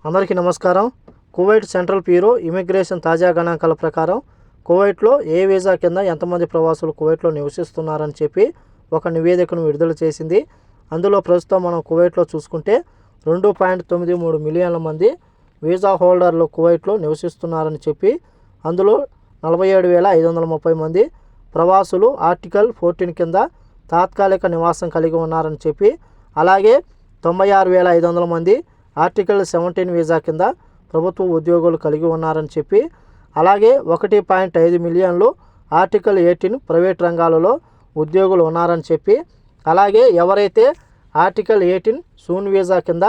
అందరికీ నమస్కారం. Kuwait central bureau immigration తాజా గణాంకాల ప్రకారం కువైట్లో ఏ వీసా కింద ఎంతమంది ప్రవాసులు కువైట్లో నివసిస్తున్నారని చెప్పి ఒక నివేదికను విడుదల చేసింది. అందులో ప్రస్తుతం మనం కువైట్లో చూసుకుంటే 2.93 మిలియన్ల మంది వీసా హోల్డర్లు కువైట్లో నివసిస్తున్నారని చెప్పి, అందులో 47,530 మంది ప్రవాసులు ఆర్టికల్ 14 కింద తాత్కాలిక నివాసం కలిగి ఉన్నారని చెప్పి, అలాగే 96,500 మంది ఆర్టికల్ 17 వీసా కింద ప్రభుత్వ ఉద్యోగులు కలిగి ఉన్నారని చెప్పి, అలాగే 1.5 మిలియన్లు ఆర్టికల్ 18 ప్రైవేట్ రంగాలలో ఉద్యోగులు ఉన్నారని చెప్పి, అలాగే ఎవరైతే ఆర్టికల్ 18 సూన్ వీసా కింద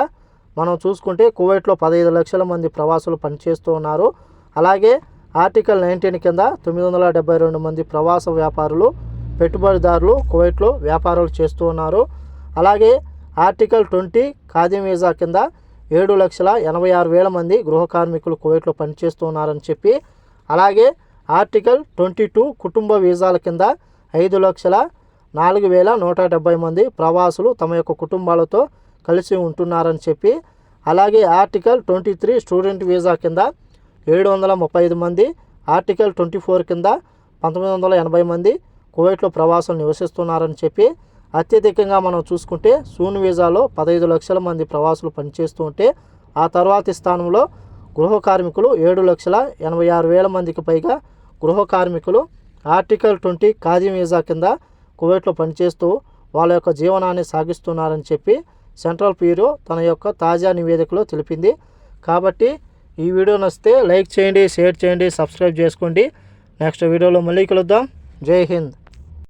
మనం చూసుకుంటే కువైట్లో 15 లక్షల మంది ప్రవాసులు పనిచేస్తూ ఉన్నారు. అలాగే ఆర్టికల్ 19 కింద 972 మంది ప్రవాస వ్యాపారులు పెట్టుబడిదారులు కువైట్లో వ్యాపారాలు చేస్తూ ఉన్నారు. అలాగే ఆర్టికల్ 20 ఖాదీ వీసా కింద 7,86,000 మంది గృహ కార్మికులు కువైట్లో పనిచేస్తూ ఉన్నారని చెప్పి, అలాగే ఆర్టికల్ 22 కుటుంబ వీసాల కింద 5,04,170 మంది ప్రవాసులు తమ యొక్క కుటుంబాలతో కలిసి ఉంటున్నారని చెప్పి, అలాగే ఆర్టికల్ 23 స్టూడెంట్ వీసా కింద 735 మంది, ఆర్టికల్ 24 కింద 1980 మంది కువైట్లో ప్రవాసులు నివసిస్తున్నారని చెప్పి, అత్యధికంగా మనం చూసుకుంటే సూన్ వీసాలో 15 లక్షల మంది ప్రవాసులు పనిచేస్తూ ఉంటే, ఆ తర్వాతి స్థానంలో గృహ కార్మికులు 7,86,000 మందికి పైగా గృహ కార్మికులు ఆర్టికల్ 20 ఖాదీ వీసా కింద కువైట్లో పనిచేస్తూ వాళ్ళ యొక్క జీవనాన్ని సాగిస్తున్నారని చెప్పి సెంట్రల్ బ్యూరో తన యొక్క తాజా నివేదికలో తెలిపింది. కాబట్టి ఈ వీడియో నచ్చితే లైక్ చేయండి, షేర్ చేయండి, సబ్స్క్రైబ్ చేసుకోండి. నెక్స్ట్ వీడియోలో మళ్ళీ కలుద్దాం. జై హింద్.